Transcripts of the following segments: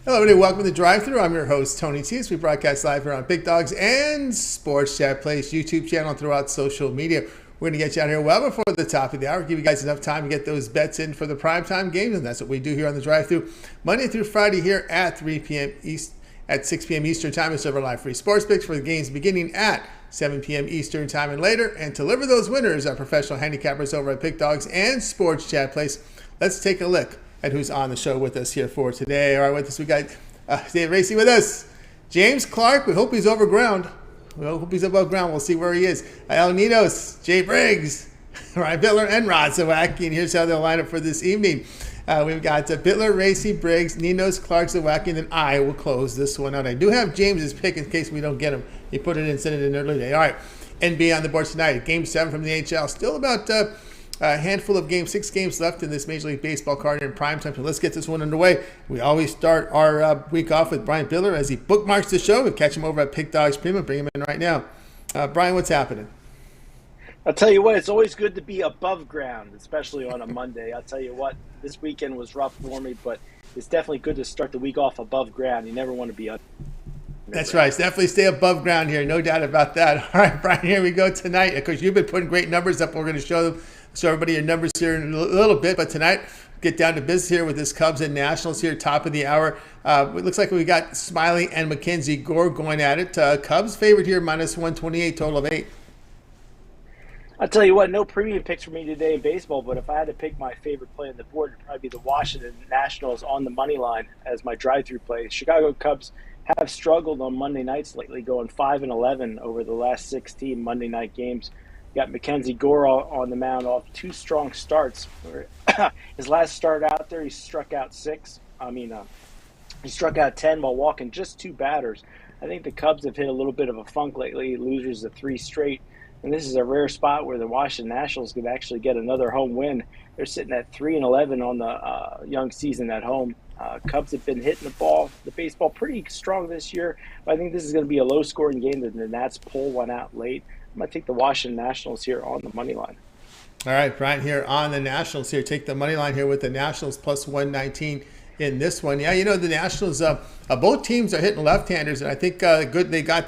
Hello, everybody. Welcome to Drive Thru. I'm your host, Tony T. We broadcast live here on Big Dogs and Sports Chat Place YouTube channel and throughout social media. We're going to get you out here well before the top of the hour, give you guys enough time to get those bets in for the primetime games, and that's what we do here on the Drive Thru Monday through Friday here at 3 p.m. at 6 p.m. Eastern Time. We serve our live free sports picks for the games beginning at 7 p.m. Eastern Time and later, and deliver those winners, our professional handicappers over at Big Dogs and Sports Chat Place. Let's take a look at who's on the show with us here for today. All right, with us we got David Racey with us. James Clark, we hope he's over ground. We hope he's above ground. We'll see where he is. Al Ninos, Jay Briggs, Ryan Bitler, and Zawacky. And here's how they'll line up for this evening. We've got Bitler, Racey, Briggs, Ninos, Clark, Zawacky, and then I will close this one out. I do have James's pick in case we don't get him. He put it in, sent it in early today. All right, NBA on the board tonight. Game 7 from the NHL. Still about a handful of games, 6 games left in this Major League Baseball card in prime time. So let's get this one underway. We always start our week off with Brian Bitler as he bookmarks the show. We'll catch him over at Pick Dogs Premium. Bring him in right now. Brian, what's happening? I'll tell you what, it's always good to be above ground, especially on a Monday. I'll tell you what, this weekend was rough for me, but it's definitely good to start the week off above ground. You never want to be under. That's right. Definitely stay above ground here. No doubt about that. All right, Brian, here we go tonight. Of course, you've been putting great numbers up. We're going to show everybody your numbers here in a little bit. But tonight, get down to business here with this Cubs and Nationals here, top of the hour. It looks like we got Smiley and Mackenzie Gore going at it. Cubs favored here, minus 128, total of 8. I'll tell you what, no premium picks for me today in baseball, but if I had to pick my favorite play on the board, it'd probably be the Washington Nationals on the money line as my drive-through play. Chicago Cubs have struggled on Monday nights lately, going 5-11 over the last 16 Monday night games. Got Mackenzie Gore on the mound off 2 strong starts. His last start out there, he struck out 6. He struck out 10 while walking just 2 batters. I think the Cubs have hit a little bit of a funk lately, losers of 3 straight. And this is a rare spot where the Washington Nationals could actually get another home win. They're sitting at 3-11 on the young season at home. Cubs have been hitting the baseball pretty strong this year. But I think this is going to be a low-scoring game. The Nats pull one out late. I'm going to take the Washington Nationals here on the money line. All right, Brian here on the Nationals here. Take the money line here with the Nationals plus 119 in this one. Yeah, you know, the Nationals, both teams are hitting left-handers, and I think the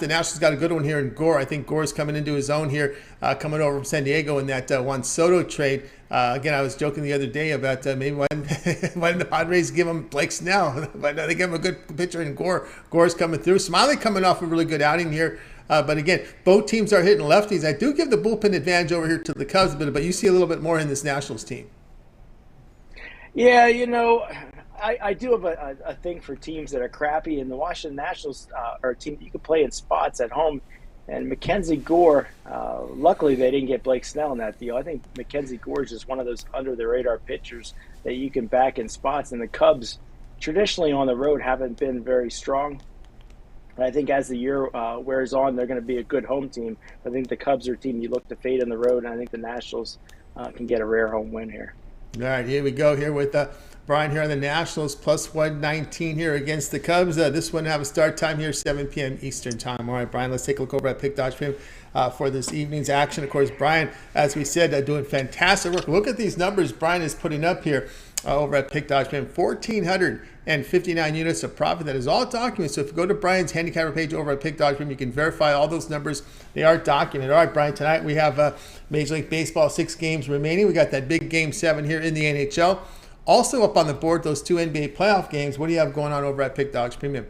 Nationals got a good one here in Gore. I think Gore's coming into his own here, coming over from San Diego in that Juan Soto trade. Again, I was joking the other day about maybe why didn't the Padres give him Blake Snell? But they gave him a good pitcher in Gore. Gore's coming through. Smiley coming off a really good outing here. But again, both teams are hitting lefties. I do give the bullpen advantage over here to the Cubs a bit, but you see a little bit more in this Nationals team. Yeah, you know, I do have a thing for teams that are crappy, and the Washington Nationals are a team that you can play in spots at home. And Mackenzie Gore, luckily they didn't get Blake Snell in that deal. I think Mackenzie Gore is just one of those under-the-radar pitchers that you can back in spots. And the Cubs, traditionally on the road, haven't been very strong. And I think as the year wears on, they're going to be a good home team. I think the Cubs are a team you look to fade on the road, and I think the Nationals can get a rare home win here. All right, here we go here with Brian here on the Nationals, plus 119 here against the Cubs. This one have a start time here, 7 p.m. Eastern Time. All right, Brian, let's take a look over at Pick Dodge Premium for this evening's action. Of course, Brian, as we said, doing fantastic work. Look at these numbers Brian is putting up here over at Pick Dodge Premium. 1,459 units of profit. That is all documented. So if you go to Brian's handicapper page over at Pick Dodge Premium, you can verify all those numbers. They are documented. All right, Brian, tonight we have Major League Baseball, 6 games remaining. We got that big Game 7 here in the NHL. Also up on the board, those 2 NBA playoff games. What do you have going on over at Pick Dogs Premium?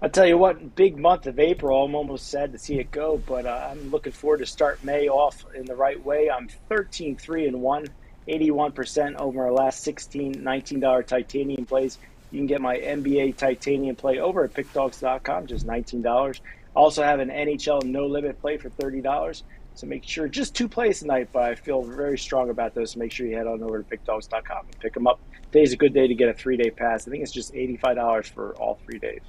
I'll tell you what, big month of April. I'm almost sad to see it go, but I'm looking forward to start May off in the right way. I'm 13-3-1, 81% over our last $19 titanium plays. You can get my NBA titanium play over at pickdogs.com, just $19. I also have an NHL no-limit play for $30. So make sure, just 2 plays tonight, but I feel very strong about those. So make sure you head on over to pickdogs.com and pick them up. Today's a good day to get a 3-day pass. I think it's just $85 for all 3 days.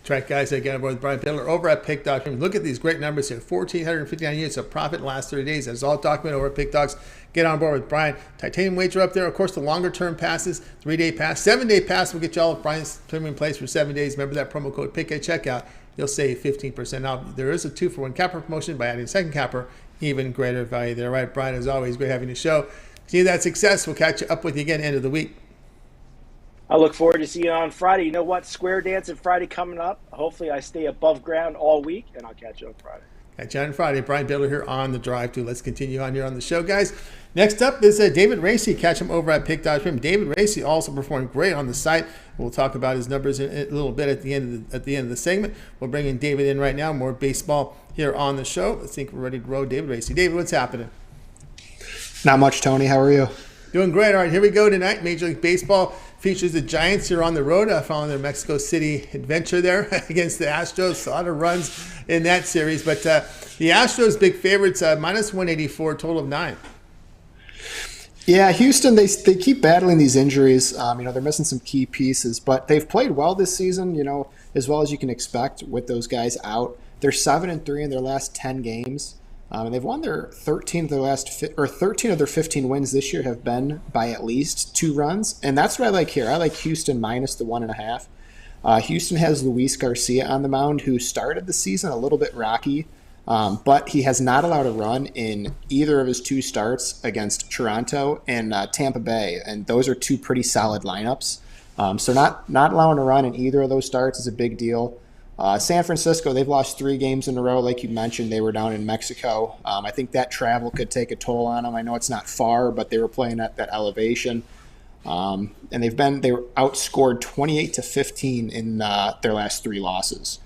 That's right, guys. Again, with Brian Bitler over at Pick Dogs. Look at these great numbers here. 1,459 units of profit in the last 30 days. That's all documented over at Pick Dogs. Get on board with Brian. Titanium wager up there. Of course, the longer-term passes, 3-day pass, 7-day pass will get you all of Brian's premium plays for 7 days. Remember that promo code PICK at checkout. You'll save 15%. Now, there is a 2-for-1 capper promotion by adding a second capper. Even greater value there. All right, Brian, as always, great having you show. See that success. We'll catch up with you again end of the week. I look forward to seeing you on Friday. You know what? Square dancing Friday coming up. Hopefully, I stay above ground all week, and I'll catch you on Friday. Catch you on Friday. Brian Bitler here on the Drive To. Let's continue on here on the show, guys. Next up is David Racey. Catch him over at Pick.com. David Racey also performed great on the site. We'll talk about his numbers in a little bit at the end of the segment. We'll bring in David in right now. More baseball here on the show. I think we're ready to roll David Racey. David, what's happening? Not much, Tony. How are you? Doing great. All right, here we go tonight. Major League Baseball features the Giants here on the road following their Mexico City adventure there against the Astros. A lot of runs in that series. But the Astros, big favorites, minus 184, total of 9. Yeah, Houston, they keep battling these injuries. They're missing some key pieces, but they've played well this season, as well as you can expect with those guys out. They're 7-3 in their last 10 games. And they've won their 13 of their 15 wins this year have been by at least 2 runs, and that's what I like here. I like Houston minus the 1.5. Houston has Luis Garcia on the mound, who started the season a little bit rocky, but he has not allowed a run in either of his 2 starts against Toronto and Tampa Bay, and those are 2 pretty solid lineups. So not allowing a run in either of those starts is a big deal. San Francisco, they've lost 3 games in a row. Like you mentioned, they were down in Mexico. I think that travel could take a toll on them. I know it's not far, but they were playing at that elevation. And they were outscored 28-15 in their last 3 losses.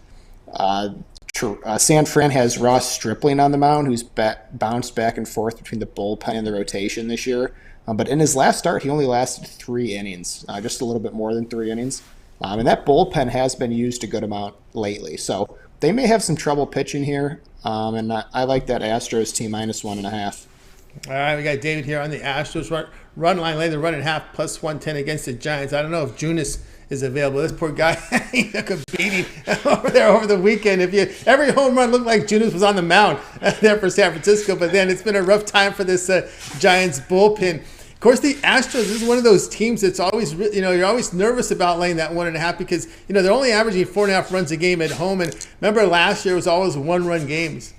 San Fran has Ross Stripling on the mound, who's bounced back and forth between the bullpen and the rotation this year. But in his last start, he only lasted 3 innings, just a little bit more than 3 innings. And that bullpen has been used a good amount lately. So they may have some trouble pitching here. And I like that Astros team minus 1.5. All right, we got David here on the Astros run line. Lay the run at half plus 110 against the Giants. I don't know if Junis is available. This poor guy, he took a beating over there over the weekend. Every home run looked like Junis was on the mound there for San Francisco. But then it's been a rough time for this Giants bullpen. Of course, the Astros, this is one of those teams that's always, you're always nervous about laying that 1.5 because, they're only averaging 4.5 runs a game at home. And remember last year it was always 1-run games.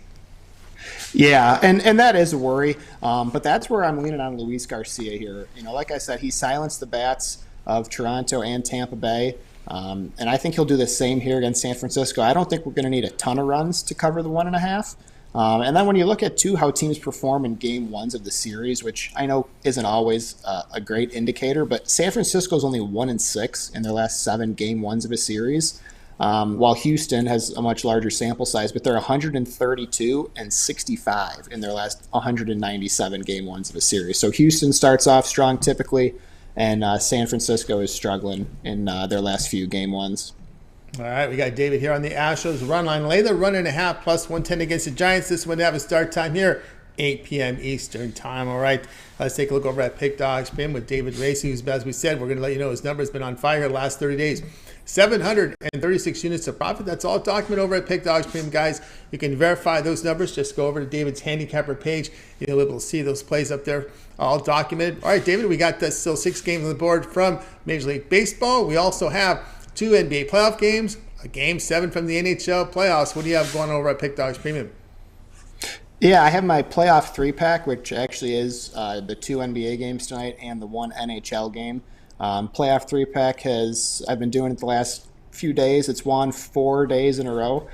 Yeah, and that is a worry. But that's where I'm leaning on Luis Garcia here. Like I said, he silenced the bats of Toronto and Tampa Bay. And I think he'll do the same here against San Francisco. I don't think we're going to need a ton of runs to cover the 1.5. And then when you look at, too, how teams perform in game 1s of the series, which I know isn't always a great indicator, but San Francisco's only 1-6 in their last 7 game 1s of a series, while Houston has a much larger sample size, but they're 132 and 65 in their last 197 game 1s of a series. So Houston starts off strong typically, and San Francisco is struggling in their last few game 1s. All right, we got David here on the Astros run line. Lay the 1.5 plus 110 against the Giants. This one to have a start time here, 8 p.m. Eastern time. All right, let's take a look over at Pick Dogs Pin with David Racey, who's, as we said, we're going to let you know his number has been on fire the last 30 days. 736 units of profit. That's all documented over at Pick Dogs Pin, guys. You can verify those numbers. Just go over to David's handicapper page. You'll be able to see those plays up there, all documented. All right, David, we got still 6 games on the board from Major League Baseball. We also have 2 NBA playoff games, a Game 7 from the NHL playoffs. What do you have going over at Pick Dogs Premium? Yeah, I have my playoff 3-pack, which actually is the 2 NBA games tonight and the 1 NHL game. Playoff 3-pack I've been doing it the last few days. It's won 4 days in a row,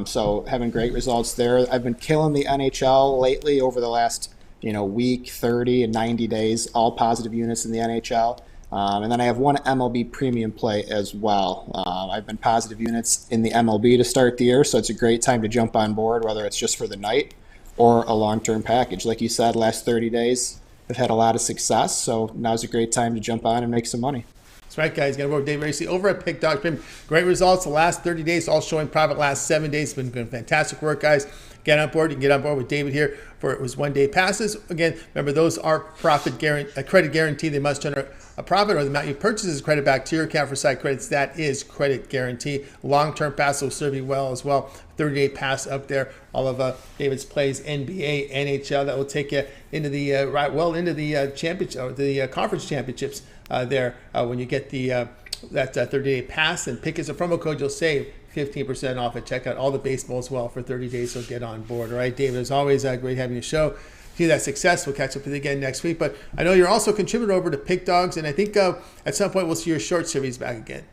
so having great results there. I've been killing the NHL lately over the last week, 30, and 90 days, all positive units in the NHL. And then I have 1 MLB premium play as well. I've been positive units in the MLB to start the year, so it's a great time to jump on board, whether it's just for the night or a long-term package. Like you said, last 30 days have had a lot of success, so now's a great time to jump on and make some money. That's right, guys. Got to work with Dave Racey over at Pick Dogs Premium. Great results the last 30 days, all showing profit last 7 days. It's been good, fantastic work, guys. Get on board. You can get on board with David here for it was 1-day passes. Again, remember, those are credit guarantee. They must generate a profit, or the amount you purchase is credit back to your account for site credits. That is credit guarantee. Long-term pass will serve you well as well. 30-day pass up there. All of David's plays, NBA, NHL. That will take you into the into the championship, or the conference championships there when you get the that 30-day pass and pick as a promo code. You'll save 15% off it. Check out all the baseball as well for 30 days, so get on board. All right, David, as always, great having you show. continue that success. We'll catch up with you again next week. But I know you're also a contributor over to Pick Dogs, and I think at some point we'll see your short series back again.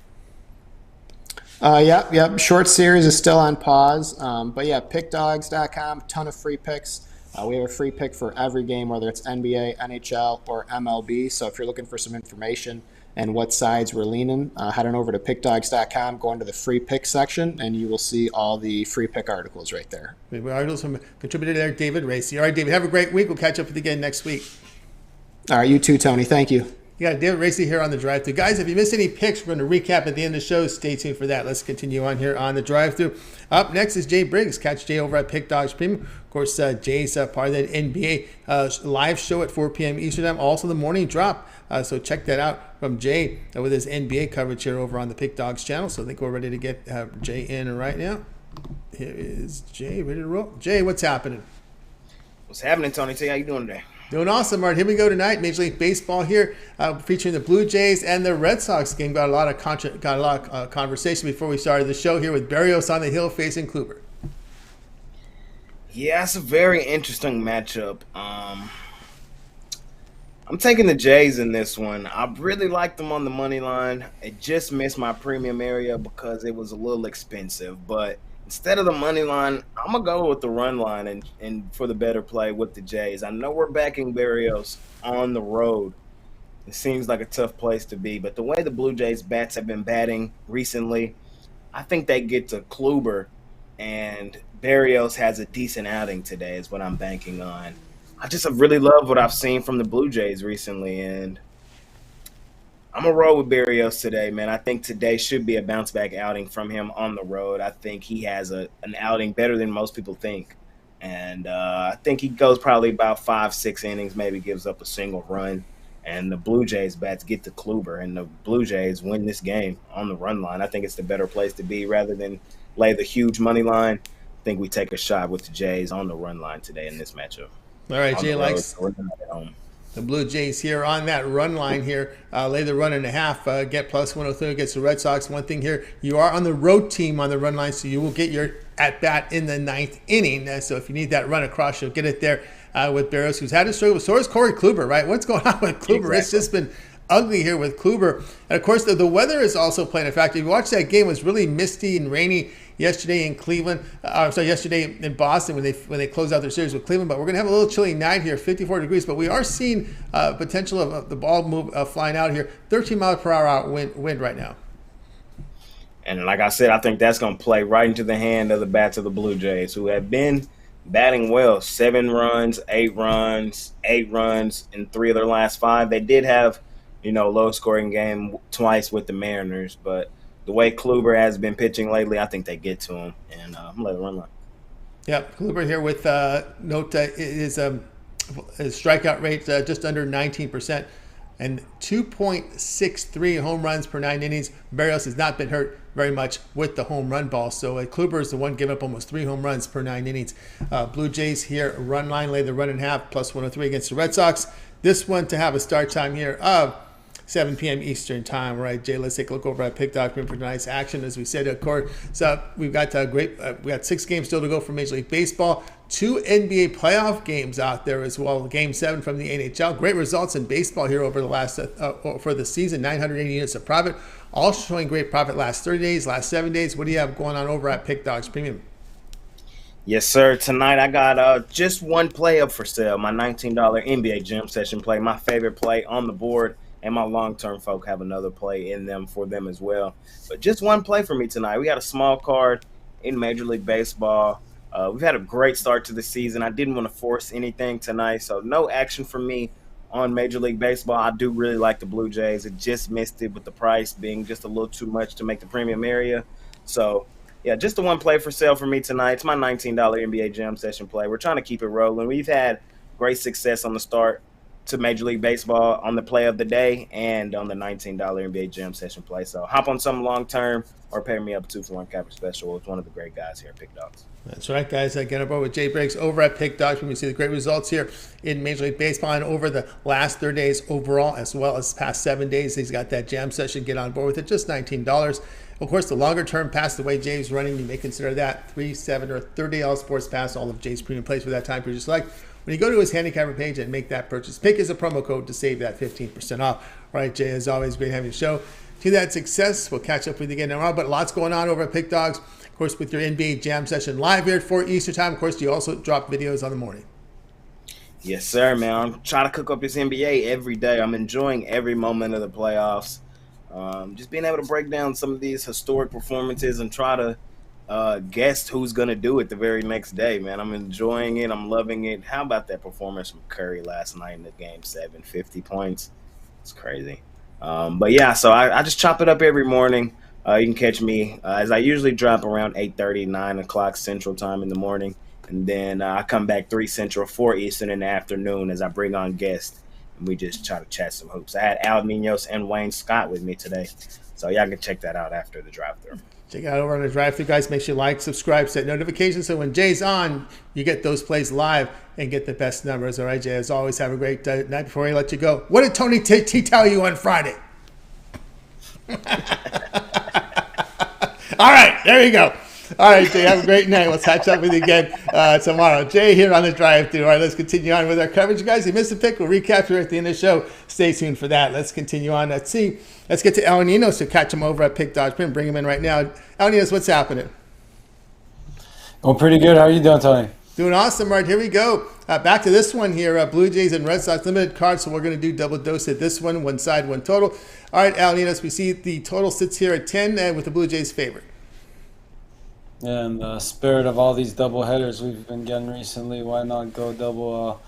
Yep. Short series is still on pause. But yeah, pickdogs.com, ton of free picks. We have a free pick for every game, whether it's NBA, NHL, or MLB. So if you're looking for some information and what sides we're leaning, head on over to pickdogs.com, go into the free pick section, and you will see all the free pick articles right there. Articles from contributor there, David Racey. All right, David, have a great week. We'll catch up with you again next week. All right, you too, Tony. Thank you. You got David Racey here on the Drive-Thru. Guys, if you missed any picks, we're going to recap at the end of the show. Stay tuned for that. Let's continue on here on the Drive-Thru. Up next is Jay Briggs. Catch Jay over at Pick Dogs Premium. Of course, Jay's part of that NBA live show at 4 p.m. Eastern Time. Also the morning drop. So check that out from Jay with his NBA coverage here over on the Pick Dogs channel. So I think we're ready to get Jay in right now. Here is Jay, ready to roll. Jay, what's happening? What's happening, Tony T? How you doing today? Doing awesome, Art. Here we go tonight. Major League Baseball here, featuring the Blue Jays and the Red Sox game. Got a lot of conversation before we started the show here with Berrios on the hill facing Kluber. Yeah, it's a very interesting matchup. I'm taking the Jays in this one. I really liked them on the money line. It just missed my premium area because it was a little expensive. But instead of the money line, I'm going to go with the run line and for the better play with the Jays. I know we're backing Berrios on the road. It seems like a tough place to be. But the way the Blue Jays bats have been batting recently, I think they get to Kluber, and Berrios has a decent outing today is what I'm banking on. I just have really loved what I've seen from the Blue Jays recently, and I'm going to roll with Berrios today, man. I think today should be a bounce-back outing from him on the road. I think he has an outing better than most people think. And I think he goes probably about 5-6 innings, maybe gives up a single run. And the Blue Jays bats get to Kluber, and the Blue Jays win this game on the run line. I think it's the better place to be rather than lay the huge money line. I think we take a shot with the Jays on the run line today in this matchup. All right, Jay likes the Blue Jays here on that run line here. Lay the run and a half, get plus 103 against the Red Sox. One thing here, you are on the road team on the run line, so you will get your at-bat in the ninth inning. So if you need that run across, you'll get it there with Berrios, who's had to struggle. So is Corey Kluber, right? What's going on with Kluber? Exactly. It's just been ugly here with Kluber. And, of course, the weather is also playing a factor. If you watch that game, it was really misty and rainy yesterday in Cleveland. Yesterday in Boston when they closed out their series with Cleveland. But we're going to have a little chilly night here, 54 degrees. But we are seeing potential of the ball move flying out here. 13 miles per hour wind right now. And like I said, I think that's going to play right into the hand of the bats of the Blue Jays, who have been batting well. 7 runs, 8 runs, 8 runs in 3 of their last 5. They did have, low-scoring game twice with the Mariners, but the way Kluber has been pitching lately, I think they get to him, and I'm going to let it run line. Yep, Kluber here with his strikeout rate just under 19% and 2.63 home runs per 9 innings. Berrios has not been hurt very much with the home run ball, so Kluber is the one giving up almost 3 home runs per 9 innings. Blue Jays here, run line, lay the run and a half, plus 103 against the Red Sox. This one to have a start time here of 7 p.m. Eastern time. All right, Jay, let's take a look over at Pick Dog for tonight's action. As we said, of course, so we've got we got 6 games still to go for Major League Baseball. 2 NBA playoff games out there as well. Game 7 from the NHL. Great results in baseball here over the last for the season. 980 units of profit. All showing great profit last 30 days, last 7 days. What do you have going on over at Pick Dogs Premium? Yes, sir. Tonight I got just one play up for sale. My $19 NBA Gym Session play. My favorite play on the board. And my long-term folk have another play in them for them as well. But just one play for me tonight. We got a small card in Major League Baseball. We've had a great start to the season. I didn't want to force anything tonight, so no action for me on Major League Baseball. I do really like the Blue Jays. It just missed it with the price being just a little too much to make the premium area. So, yeah, just the one play for sale for me tonight. It's my $19 NBA Jam Session play. We're trying to keep it rolling. We've had great success on the start to Major League Baseball on the play of the day and on the $19 NBA Jam Session play. So hop on some long-term or pay me up 2-for-1 capper special. It's one of the great guys here at Pick Dogs. That's right, guys. Get aboard with Jay Briggs over at Pick Dogs. We see the great results here in Major League Baseball and over the last 30 days overall, as well as past 7 days. He's got that jam session. Get on board with it. Just $19. Of course, the longer term pass, the way Jay's running, you may consider that 3, 7, or $30 sports pass. All of Jay's premium plays for that time period. Just like when you go to his handicapper page and make that purchase, pick as a promo code to save that 15% off. All right, Jay, as always, great having you show. To that success, we'll catch up with you again tomorrow, but lots going on over at Pick Dogs. Of course, with your NBA Jam session live here at 4 Eastern time. Of course, you also drop videos on the morning. Yes, sir, man. I'm trying to cook up this NBA every day. I'm enjoying every moment of the playoffs. Just being able to break down some of these historic performances and try to guess who's going to do it the very next day, man. I'm enjoying it. I'm loving it. How about that performance from Curry last night in the Game 7, 50 points? It's crazy. But, yeah, so I just chop it up every morning. You can catch me as I usually drop around 8:30, 9 o'clock Central Time in the morning. And then I come back 3 Central, 4 Eastern in the afternoon as I bring on guests. And we just try to chat some hoops. I had Al Ninos and Wayne Scott with me today. So y'all can check that out after the drive-thru. Check it out over on the drive-thru, guys. Make sure you like, subscribe, set notifications. So when Jay's on, you get those plays live and get the best numbers. All right, Jay, as always, have a great night. Before I let you go, what did Tony T tell you on Friday? All right, there you go. All right, Jay, have a great night. We'll catch up with you again tomorrow. Jay here on the drive-thru. All right, let's continue on with our coverage. You guys, you missed a pick. We'll recap here at the end of the show. Stay tuned for that. Let's continue on. Let's get to Al Ninos to catch him over at Pick Dogs. Bring him in right now. Al Ninos, what's happening? Well, pretty good. How are you doing, Tony? Doing awesome. Right, here we go. Back to this one here. Blue Jays and Red Sox limited card, so we're going to do double dose at this one. One side, one total. All right, Al Ninos, we see the total sits here at 10 with the Blue Jays favorite. Yeah, in the spirit of all these double headers we've been getting recently, why not go double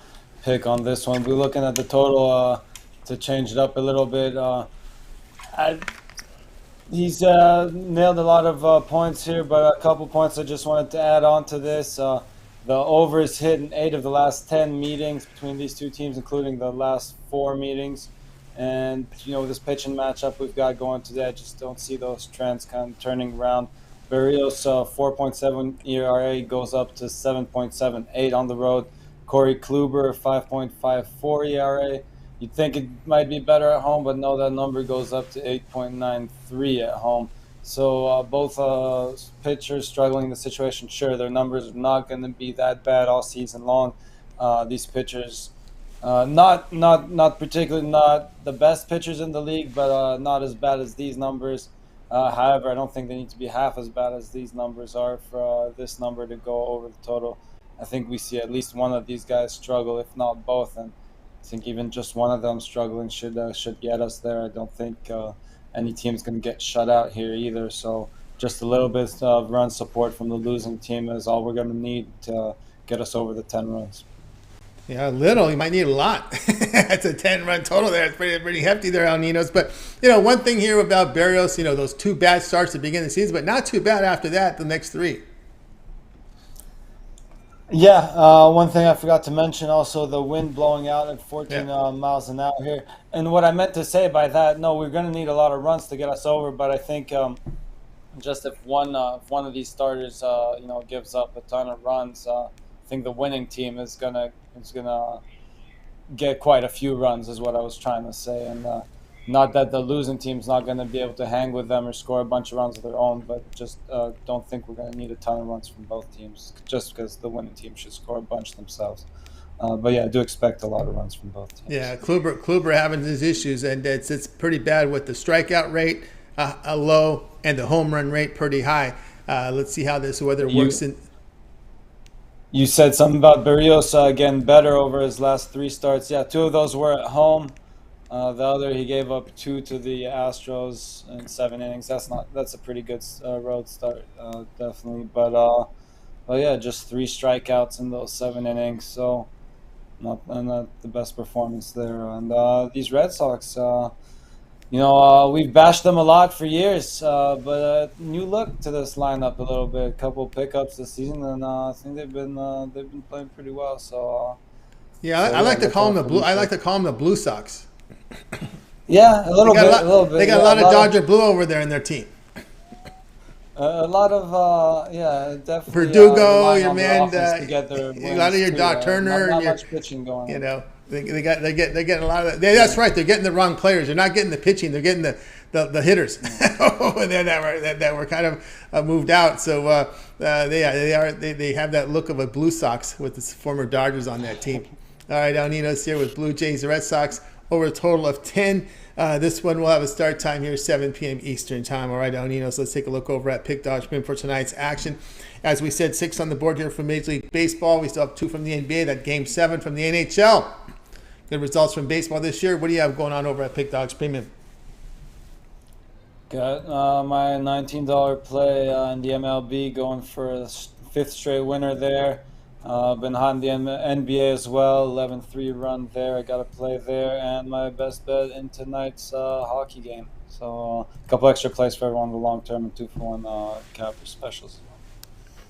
pick on this one? We're looking at the total to change it up a little bit. He's nailed a lot of points here, but a couple points I just wanted to add on to this. The over is hit in 8 of the last 10 meetings between these two teams, including the last 4 meetings. And, this pitching matchup we've got going today, I just don't see those trends kind of turning around. Berrios 4.7 ERA goes up to 7.78 on the road. Corey Kluber 5.54 ERA. You'd think it might be better at home, but no, that number goes up to 8.93 at home. So both pitchers struggling in the situation. Sure, their numbers are not going to be that bad all season long. These pitchers, not particularly not the best pitchers in the league, but not as bad as these numbers. However, I don't think they need to be half as bad as these numbers are for this number to go over the total. I think we see at least one of these guys struggle, if not both, and I think even just one of them struggling should get us there. I don't think any team's going to get shut out here either. So just a little bit of run support from the losing team is all we're going to need to get us over the 10 runs. Yeah, a little. You might need a lot. That's a 10-run total there. It's pretty hefty there, Al Ninos. But, one thing here about Berrios, those 2 bad starts at the beginning of the season, but not too bad after that, the next 3. Yeah, one thing I forgot to mention also, the wind blowing out at 14 miles an hour here. And what I meant to say by that, no, we're going to need a lot of runs to get us over, but I think just if one of these starters, gives up a ton of runs, I think the winning team is gonna get quite a few runs, is what I was trying to say. And not that the losing team's not going to be able to hang with them or score a bunch of runs of their own, but just don't think we're going to need a ton of runs from both teams, just because the winning team should score a bunch themselves. But yeah, I do expect a lot of runs from both teams. Yeah, Kluber having his issues, and it's pretty bad with the strikeout rate low and the home run rate pretty high. Let's see how this weather works in. You said something about Berrios getting better over his last 3 starts. Yeah, 2 of those were at home. The other, he gave up 2 to the Astros in 7 innings. That's a pretty good road start, definitely. But yeah, just 3 strikeouts in those 7 innings. So not the best performance there. And these Red Sox, we've bashed them a lot for years, but new look to this lineup a little bit. A couple pickups this season, and I think they've been playing pretty well. So I like to call them the blue. I like to call them the Blue Sox. Yeah, a little bit. They got a lot of Dodger blue over there in their team. A lot of definitely. Verdugo, your man, a lot of your Doc Turner, not much pitching going on. They're getting a lot of that. That's right. They're getting the wrong players. They're not getting the pitching. They're getting the hitters that were kind of moved out. So they have that look of a Blue Sox with the former Dodgers on that team. All right, Al Ninos here with Blue Jays, the Red Sox, over a total of 10. This one will have a start time here, 7 p.m. Eastern time. All right, Al Ninos, let's take a look over at Pick Dodge for tonight's action. As we said, 6 on the board here from Major League Baseball. We still have 2 from the NBA, that Game 7 from the NHL. Good results from baseball this year. What do you have going on over at Pick Dodge Premium? Got my $19 play in the MLB going for a 5th straight winner there. Been hot in the NBA as well, 11-3 run there. I got a play there, and my best bet in tonight's hockey game. So a couple extra plays for everyone in the long term and 2-for-1 cap for specials.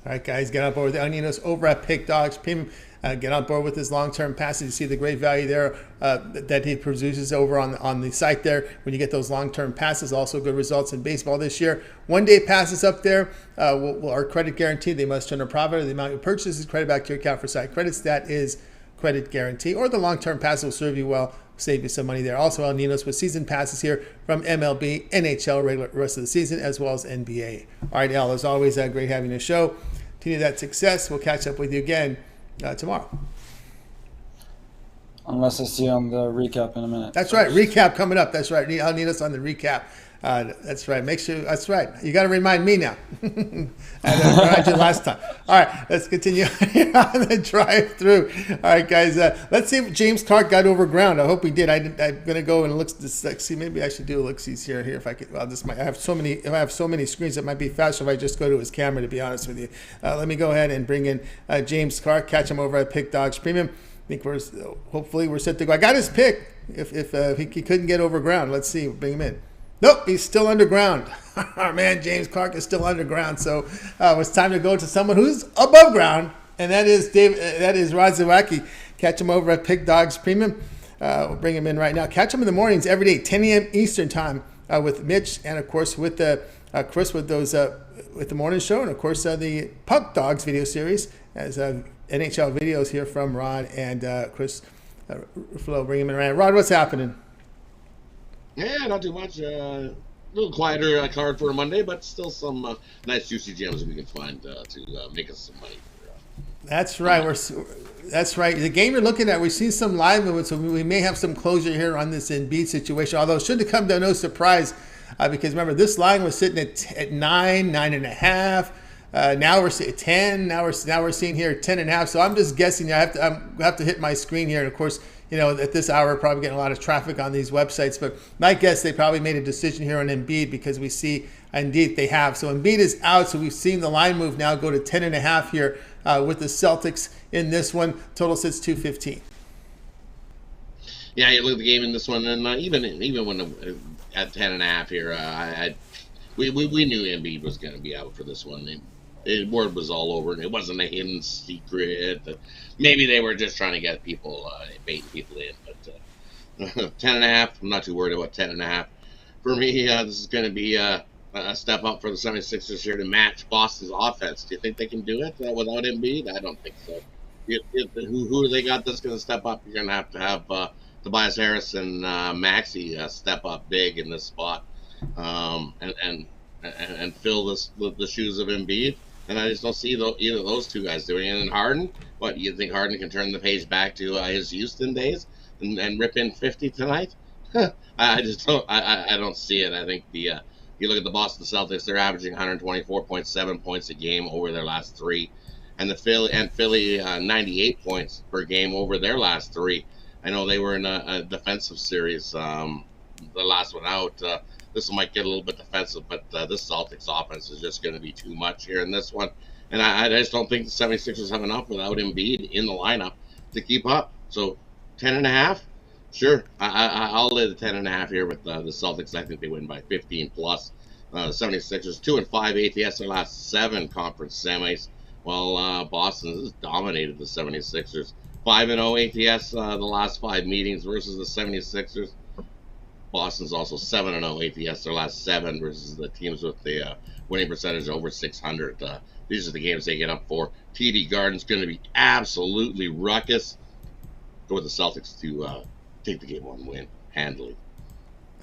All right, guys, get on board with Al Ninos over at Pick Dogs Premium. Get on board with his long-term passes. You see the great value there that he produces over on the site there when you get those long-term passes. Also good results in baseball this year. One-day passes up there are credit guaranteed. They must turn a profit, or the amount you purchase is credit back to your account for site credits. That is credit guarantee. Or the long-term passes will serve you well, save you some money there. Also, Al Ninos with season passes here from MLB, NHL, regular rest of the season, as well as NBA. All right, Al, as always, great having the show. Continue that success. We'll catch up with you again tomorrow. Unless I see you on the recap in a minute. That's right. Recap coming up. That's right. I'll need us on the recap. That's right. Make sure. That's right. You got to remind me now. I reminded you last time. All right. Let's continue on the drive through. All right, guys. Let's see if James Clark got over ground. I hope he did. I'm going to go and look. See, maybe I should do a look-sees here. If I could. Well, this might. I have so many screens. It might be faster if I just go to his camera. To be honest with you. Let me go ahead and bring in James Clark. Catch him over at Pick Dogs Premium. I think hopefully we're set to go. I got his pick. If he couldn't get over ground, let's see. Bring him in. Nope, he's still underground. Our man James Clark is still underground. So it's time to go to someone who's above ground, and that is Rod Zawacky. Catch him over at Pick Dogs Premium. We'll bring him in right now. Catch him in the mornings every day, 10 a.m. Eastern time, with Mitch, and of course with Chris with the morning show, and of course the Puck Dogs video series as NHL videos here from Rod and Chris. Flo, bring him in right now. Rod, what's happening? Yeah, not too much. A little quieter card for a Monday, but still some nice juicy gems we can find to make us some money. That's right. That's right. The game you're looking at, we've seen some live movement, so we may have some closure here on this Embiid situation. Although it shouldn't have come to no surprise, because remember this line was sitting at 9.5. Now we're seeing 10. Now we're seeing here 10.5. So I'm just guessing. I have to hit my screen here, and of course, at this hour, we're probably getting a lot of traffic on these websites. But my guess, they probably made a decision here on Embiid because we see, indeed, they have. So Embiid is out. So we've seen the line move now go to 10.5 here with the Celtics in this one. Total sits 215. Yeah, you look at the game in this one, and even when at 10.5 here, we knew Embiid was going to be out for this one. Word was all over, and it wasn't a hidden secret. Maybe they were just trying to get people, baiting people in. But 10.5, I'm not too worried about 10.5. For me, this is going to be a step up for the 76ers here to match Boston's offense. Do you think they can do it without Embiid? I don't think so. Who they got that's going to step up? You're going to have Tobias Harris and Maxey step up big in this spot and fill the shoes of Embiid. And I just don't see either of those two guys doing it. And Harden, what, you think Harden can turn the page back to his Houston days and rip in 50 tonight? I just don't. I don't see it. I think you look at the Boston Celtics, they're averaging 124.7 points a game over their last 3, and Philly 98 points per game over their last 3. I know they were in a defensive series, the last one out. This might get a little bit defensive, but this Celtics offense is just going to be too much here in this one. And I just don't think the 76ers have enough without Embiid in the lineup to keep up. So 10.5, sure. I'll lay the 10.5 here with the Celtics. I think they win by 15 plus. The 76ers 2-5 ATS their last 7 conference semis. While Boston has dominated the 76ers. 5-0 ATS the last 5 meetings versus the 76ers. Boston's also 7-0 ATS their last 7 versus the teams with the winning percentage over 600. These are the games they get up for. TD Garden's going to be absolutely ruckus. Go with the Celtics to take the game 1 win handily.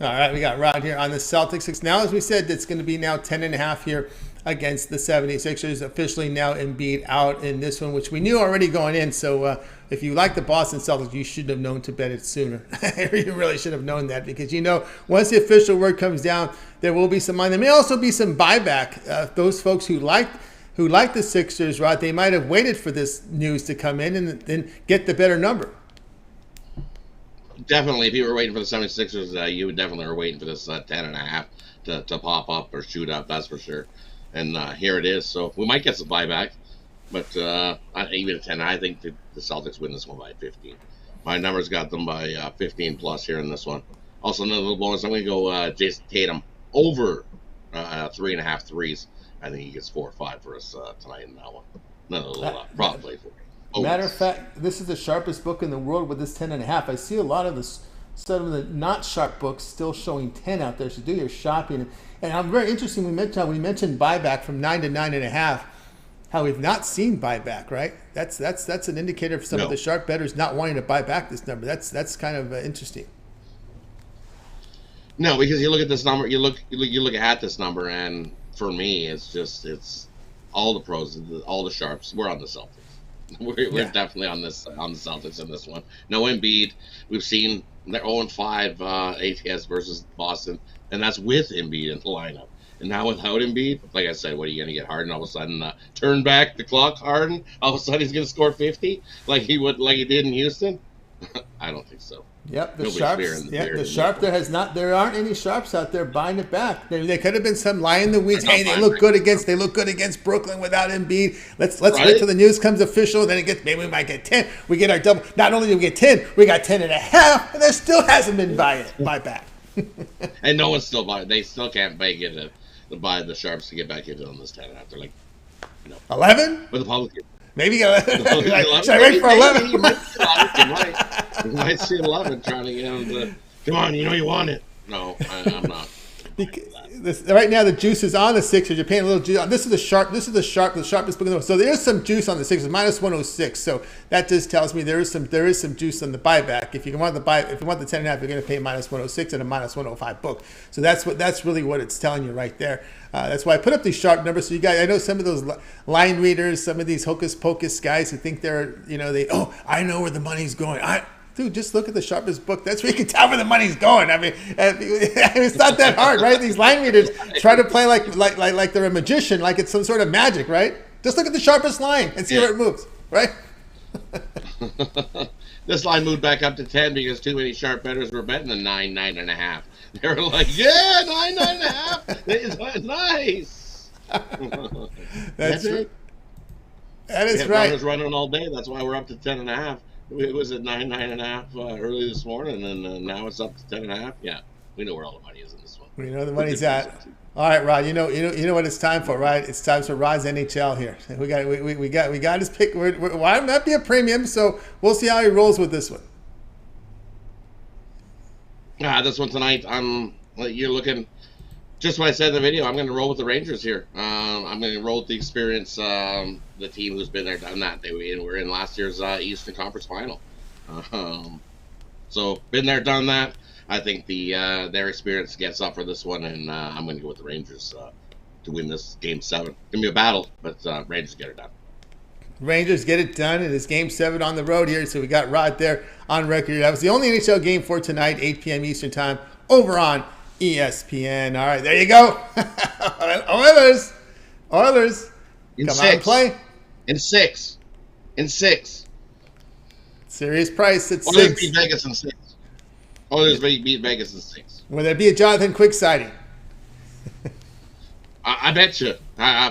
All right, we got Rod here on the Celtics. Now, as we said, it's going to be now 10.5 here against the 76ers. Officially now Embiid out in this one, which we knew already going in. So if you like the Boston Celtics, you should have known to bet it sooner. You really should have known that, because once the official word comes down, there will be some money. There may also be some buyback. Those folks who like the Sixers, Rod, they might have waited for this news to come in and then get the better number. Definitely, if you were waiting for the 76ers, you would definitely were waiting for this 10.5 to pop up or shoot up, that's for sure. And here it is. So we might get some buyback, but even at 10, I think the Celtics win this one by 15. My numbers got them by 15 plus here in this one. Also, another little bonus, I'm going to go Jason Tatum over 3.5 threes. I think he gets 4 or 5 for us tonight in that one. Another little probably for. Matter of fact, this is the sharpest book in the world with this 10.5. I see a lot of some of the not sharp books still showing 10 out there. So do your shopping. And I'm very interested. We mentioned buyback from 9 to 9.5. How we've not seen buyback, right? That's an indicator for some of the sharp bettors not wanting to buy back this number. That's kind of interesting. No, because you look at this number, you look at this number, and for me, it's all the pros, all the sharps. We're on the Celtics. We're definitely on the Celtics in this one. No Embiid. We've seen they're 0-5 ATS versus Boston, and that's with Embiid in the lineup. And now without Embiid, like I said, what are you going to get? Harden all of a sudden turn back the clock. Harden all of a sudden he's going to score 50 like he did in Houston. I don't think so. Yep, the sharps. The sharp there aren't any sharps out there buying it back. There could have been some lie in the weeds. Hey, they look good against Brooklyn without Embiid. Let's wait till the news comes official. Then maybe we might get 10. We get our double. Not only do we get 10, we got 10.5, and there still hasn't been buy back. And no one's still buying. They still can't make it to buy the sharps to get back into on this 10.5. They're like, 11. But the public. Maybe should I wait for 11? You might see 11 trying to get them to. Come on, you want it. No, I'm not. Right now the juice is on the Sixers. You're paying a little juice. This is the sharpest book in the world. So there is some juice on the Sixers, minus 106. So that just tells me there is some juice on the buyback. If you want the 10.5, you're going to pay minus 106 and a minus 105 book. So that's really what it's telling you right there. That's why I put up these sharp numbers. So you guys, I know some of those line readers, some of these hocus pocus guys who think I know where the money's going. Dude, just look at the sharpest book. That's where you can tell where the money's going. I mean, it's not that hard, right? These line readers try to play like they're a magician, like it's some sort of magic, right? Just look at the sharpest line and see where it moves, right? This line moved back up to 10 because too many sharp bettors were betting the 9.5. They were like, 9.5. It's nice. That's it. That is right. I was running all day. That's why we're up to 10.5. It was at 9.5 early this morning, and now it's up to 10.5. Yeah, we know where all the money is in this one. We know the money's at. All right, Rod. You know what it's time for, right? It's time for Rod's NHL here. We got his pick. Why not be a premium? So we'll see how he rolls with this one. This one tonight. You're looking. Just what I said in the video, I'm going to roll with the Rangers here. I'm going to roll with the experience, the team who's been there, done that. They were in last year's Eastern Conference Final. So been there, done that. I think their experience gets up for this one, and I'm going to go with the Rangers to win this Game 7. It's going to be a battle, but Rangers get it done. Rangers get it done, and it's Game 7 on the road here. So we got Rod there on record. That was the only NHL game for tonight, 8 p.m. Eastern Time, over on ESPN. All right, there you go. Oilers. In Come 6. out and play. In 6. Serious price at 6. Oilers beat Vegas in 6. Oilers beat Vegas in 6. Will there be a Jonathan Quick sighting? I bet you.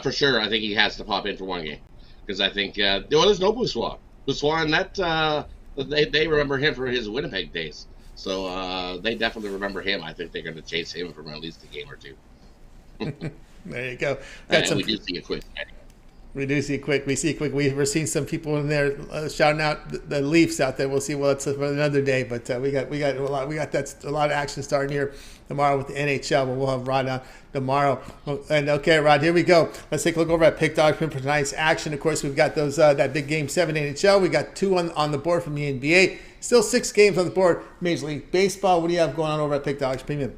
For sure. I think he has to pop in for one game. Because I think there's no Boussois. Boussois, and that they remember him from his Winnipeg days. So they definitely remember him. I think they're going to chase him for at least a game or two. There you go. And we do see a quick. We do see quick. We see quick. We're seeing some people in there shouting out the Leafs out there. We'll see. Well, that's for another day. But we got a lot. We got a lot of action starting here tomorrow with the NHL. But we'll have Rod on tomorrow. And okay, Rod, here we go. Let's take a look over at Pick Dog for tonight's action. Of course, we've got those that big Game 7 NHL. We got 2 on the board from the NBA. Still 6 games on the board. Major League Baseball. What do you have going on over at Pick Dogs Premium?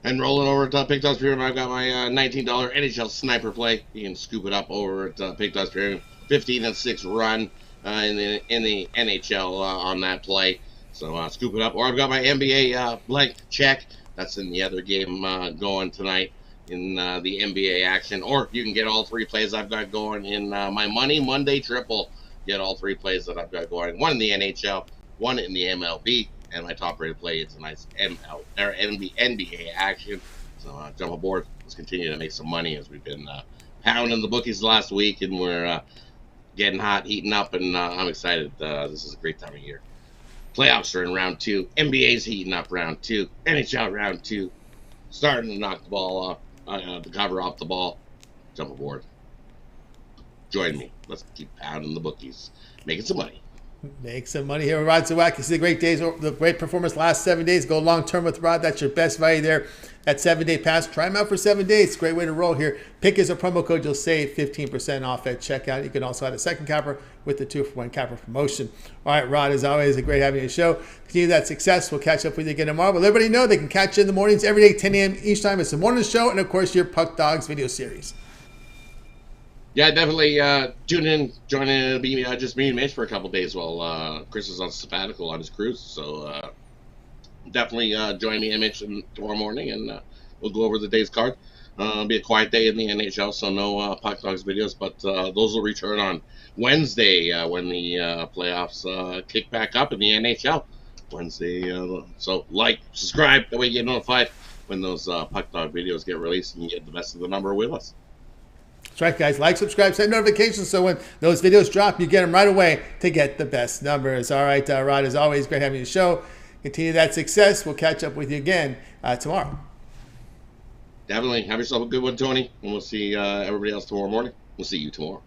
And rolling over to Pick Dogs Premium, I've got my $19 NHL sniper play. You can scoop it up over at Pick Dogs Premium. 15-6 run in the NHL on that play. So scoop it up. Or I've got my NBA blank check. That's in the other game going tonight in the NBA action. Or you can get all 3 plays I've got going in my Money Monday triple. Get all 3 plays that I've got going. 1 in the NHL, 1 in the MLB. And my top-rated play is tonight's NBA action. So jump aboard. Let's continue to make some money as we've been pounding the bookies last week, and we're getting hot, heating up, and I'm excited. This is a great time of year. Playoffs are in round 2. NBA's heating up round 2. NHL round 2. Starting to knock the ball off, the cover off the ball. Jump aboard. Join me. Let's keep pounding the bookies, making some money. Make some money here with Rod Zawacky. See the great days, the great performance last 7 days. Go long term with Rod. That's your best value there. That 7-day pass. Try them out for 7 days. Great way to roll here. Pick is a promo code. You'll save 15% off at checkout. You can also add a second capper with the 2-for-1 capper promotion. All right, Rod, as always, a great having you on the show. Continue that success. We'll catch up with you again tomorrow. But let everybody know they can catch you in the mornings every day, 10 a.m. each time. It's the morning show, and of course your Puck Dogs video series. Yeah, definitely tune in, join in. It'll be just me and Mitch for a couple days while Chris is on sabbatical on his cruise. So definitely join me and Mitch tomorrow morning, and we'll go over the day's card. It'll be a quiet day in the NHL, so no Puck Dogs videos, but those will return on Wednesday when the playoffs kick back up in the NHL. Wednesday, so like, subscribe, that way you get notified when those Puck Dog videos get released and you get the best of the number with us. That's right, guys. Like, subscribe, set notifications so when those videos drop, you get them right away to get the best numbers. All right, Rod, as always, great having you on the show. Continue that success. We'll catch up with you again tomorrow. Definitely. Have yourself a good one, Tony. And we'll see everybody else tomorrow morning. We'll see you tomorrow.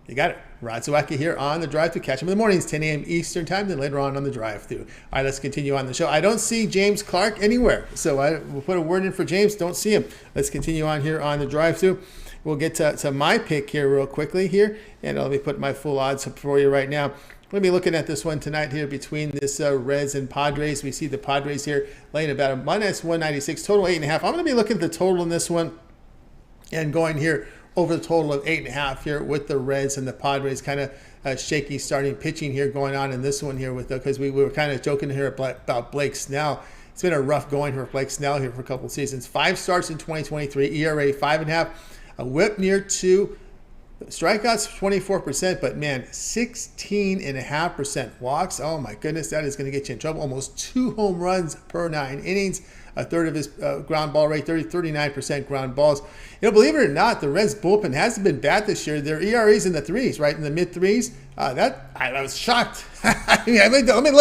You got it. Rod Zawacky here on the drive-thru. Catch him in the mornings, 10 a.m. Eastern time, then later on the drive-thru. All right, let's continue on the show. I don't see James Clark anywhere, so we'll put a word in for James. Don't see him. Let's continue on here on the drive-thru. We'll get to my pick here real quickly here, and let me put my full odds up for you right now. We'll be looking at this one tonight here between this Reds and Padres. We see the Padres here laying about a -196, total 8.5. I'm going to be looking at the total in this one and going here over the total of 8.5 here with the Reds and the Padres. Kind of shaky starting pitching here going on in this one here with because we were kind of joking here about Blake Snell. It's been a rough going for Blake Snell here for a couple of seasons. 5 starts in 2023, ERA 5.5. A whip near 2, strikeouts 24%, but man, 16.5% walks. Oh my goodness, that is going to get you in trouble. Almost 2 home runs per 9 innings. A third of his ground ball rate, 39% ground balls. You know, believe it or not, the Reds bullpen hasn't been bad this year. Their ERA's in the 3s, right, in the mid 3s. I was shocked. I mean, let me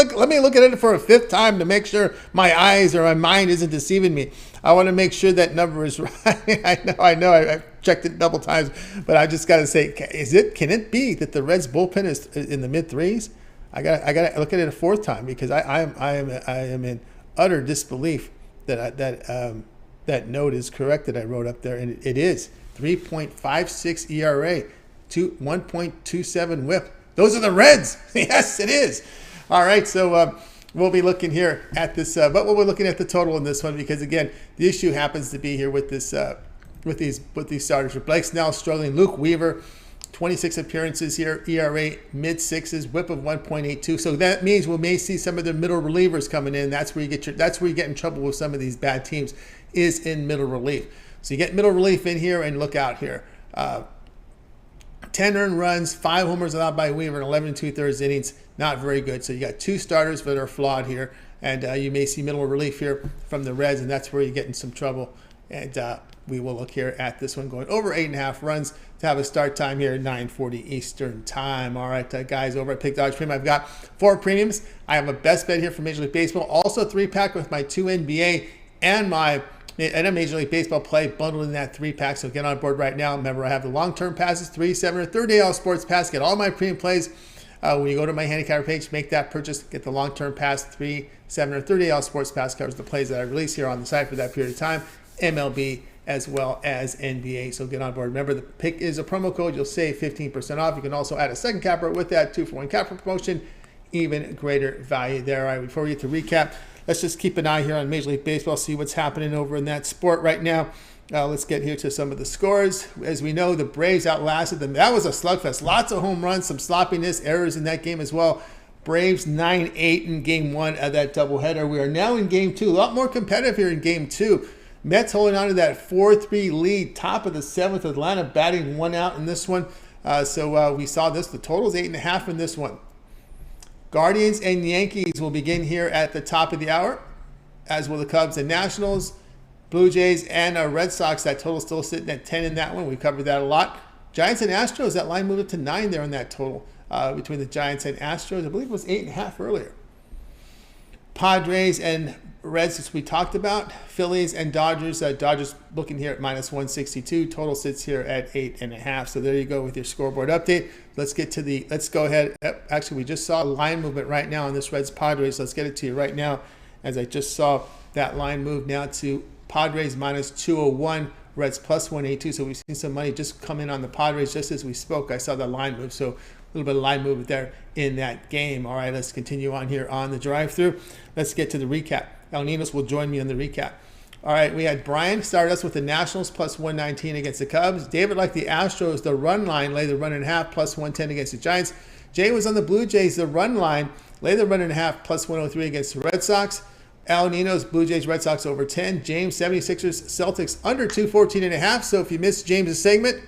look at it for a 5th time to make sure my eyes or my mind isn't deceiving me. I want to make sure that number is right. I know. I've checked it double times, but I just got to say, can it be that the Reds bullpen is in the mid 3s? I got to look at it a 4th time because I am in utter disbelief that note is correct that I wrote up there, and it is 3.56 ERA, 1.27 WHIP. Those are the Reds. Yes, it is. All right, so we'll be looking here at this, but we're looking at the total in this one because again, the issue happens to be here with this with these starters. With Blake Snell struggling, Luke Weaver, 26 appearances here, ERA mid 6s, WHIP of 1.82. So that means we may see some of the middle relievers coming in. That's where you get in trouble with some of these bad teams, is in middle relief. So you get middle relief in here and look out here. 10 earned runs, 5 homers allowed by Weaver, and 11 2/3 innings. Not very good. So you got 2 starters that are flawed here, and you may see middle relief here from the Reds, and that's where you get in some trouble. And we will look here at this one going over 8.5 runs to have a start time here at 9:40 Eastern time. All right, guys, over at Pick Dogs Premium, I've got 4 premiums. I have a best bet here for Major League Baseball. Also 3-pack with my 2 NBA and my and a Major League Baseball play bundled in that 3-pack. So get on board right now. Remember, I have the long-term passes, 3, 7, or 30 All Sports Pass. Get all my premium plays. When you go to my handicapper page, make that purchase. Get the long-term pass, 3, 7, or 30 All Sports Pass. Covers the plays that I release here on the site for that period of time. MLB as well as NBA. So get on board. Remember, the pick is a promo code. You'll save 15% off. You can also add a second capper with that 2-for-1 capper promotion. Even greater value there. All right, before we get to recap, let's just keep an eye here on Major League Baseball, see what's happening over in that sport right now. Let's get here to some of the scores. As we know, the Braves outlasted them. That was a slugfest. Lots of home runs, some sloppiness, errors in that game as well. Braves 9-8 in Game 1 of that doubleheader. We are now in Game 2. A lot more competitive here in Game 2. Mets holding on to that 4-3 lead, top of the 7th. Atlanta batting 1 out in this one. So we saw this. The total is 8.5 in this one. Guardians and Yankees will begin here at the top of the hour, as will the Cubs and Nationals. Blue Jays and Red Sox, that total still sitting at 10 in that one. We covered that a lot. Giants and Astros, that line moved up to 9 there in that total between the Giants and Astros. I believe it was 8.5 earlier. Padres and Reds, as we talked about. Phillies and Dodgers. Dodgers looking here at -162. Total sits here at 8.5. So there you go with your scoreboard update. Let's go ahead. Actually, we just saw a line movement right now on this Reds Padres. Let's get it to you right now, as I just saw that line move now to Padres -201, Reds +182. So we've seen some money just come in on the Padres just as we spoke. I saw the line move. So a little bit of line movement there in that game. All right, let's continue on here on the drive-through. Let's get to the recap. Al Ninos will join me on the recap. All right, we had Brian started us with the Nationals +119 against the Cubs. David liked the Astros, the run line, lay the run and a half +110 against the Giants. Jay was on the Blue Jays, the run line, lay the run and a half +103 against the Red Sox. Al Ninos, Blue Jays, Red Sox over 10. James, 76ers, Celtics under 214.5. So if you missed James's segment,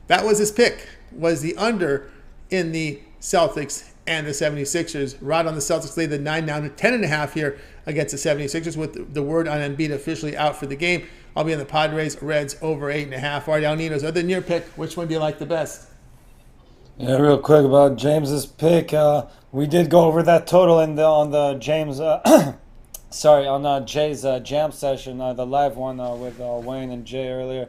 that was his pick, was the under in the Celtics and the 76ers. Rod on the Celtics laid the 9 down to 10.5 here against the 76ers with the word on Embiid officially out for the game. I'll be on the Padres, Reds over 8.5. All right, Al Ninos, other than your pick, which one do you like the best? Yeah, real quick about James's pick. We did go over that total on the James, on Jay's jam session, the live one with Wayne and Jay earlier.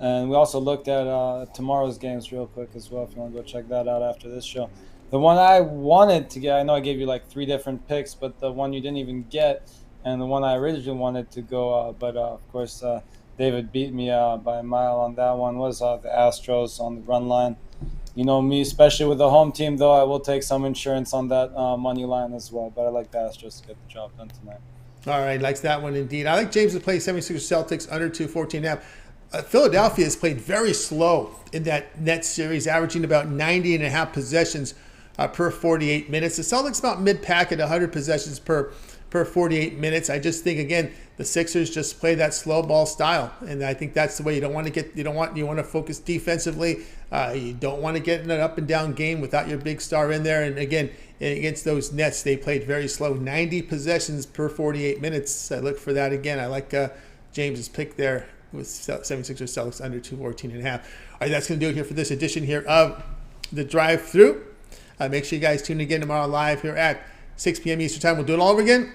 And we also looked at tomorrow's games real quick as well, if you want to go check that out after this show. The one I wanted to get, I know I gave you like 3 different picks, but the one you didn't even get, and the one I originally wanted to go, but of course David beat me by a mile on that one, was the Astros on the run line. You know me, especially with the home team, though, I will take some insurance on that money line as well, but I like the Astros to get the job done tonight. All right, likes that one indeed. I like James to play 76ers Celtics under 214.5. Philadelphia has played very slow in that Nets series, averaging about 90.5 possessions per 48 minutes. The Celtics about mid-pack at 100 possessions per 48 minutes. I just think, again, the Sixers just play that slow ball style, and I think that's the way you want to focus defensively. You don't want to get in an up and down game without your big star in there. And again, against those Nets, they played very slow, 90 possessions per 48 minutes. I look for that again. I like James's pick there with 76ers Celtics under 214.5. All right, that's going to do it here for this edition here of the drive-through. Make sure you guys tune in again tomorrow live here at 6 p.m. Eastern Time. We'll do it all over again.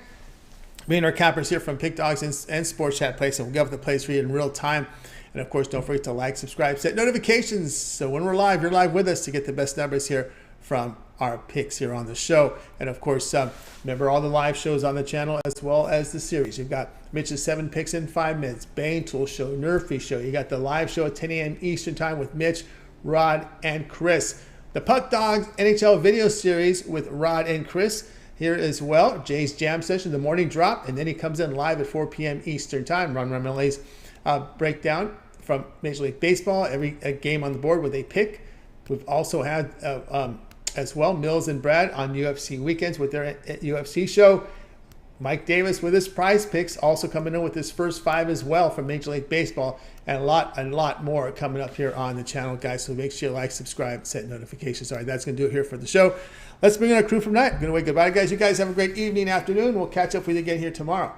Me and our cappers here from Pick Dogs and Sports Chat Place, and we'll get up the place for you in real time. And of course, don't forget to like, subscribe, set notifications, so when we're live, you're live with us to get the best numbers here from our picks here on the show. And of course, remember all the live shows on the channel as well as the series. You've got Mitch's 7 picks in 5 minutes, Bane Tool Show, Nerfy Show. You got the live show at 10 a.m. Eastern Time with Mitch, Rod, and Chris. The Puck Dogs NHL video series with Rod and Chris here as well. Jay's Jam Session, the morning drop, and then he comes in live at 4 p.m. Eastern Time. Ron MLA's breakdown from Major League Baseball, every game on the board with a pick. We've also had as well Mills and Brad on UFC weekends with their UFC show. Mike Davis with his prize picks, also coming in with his first 5 as well from Major League Baseball, and a lot more coming up here on the channel, guys. So make sure you like, subscribe, set notifications. All right, that's going to do it here for the show. Let's bring in our crew from tonight. I'm going to wave goodbye, guys. You guys have a great evening, afternoon. We'll catch up with you again here tomorrow.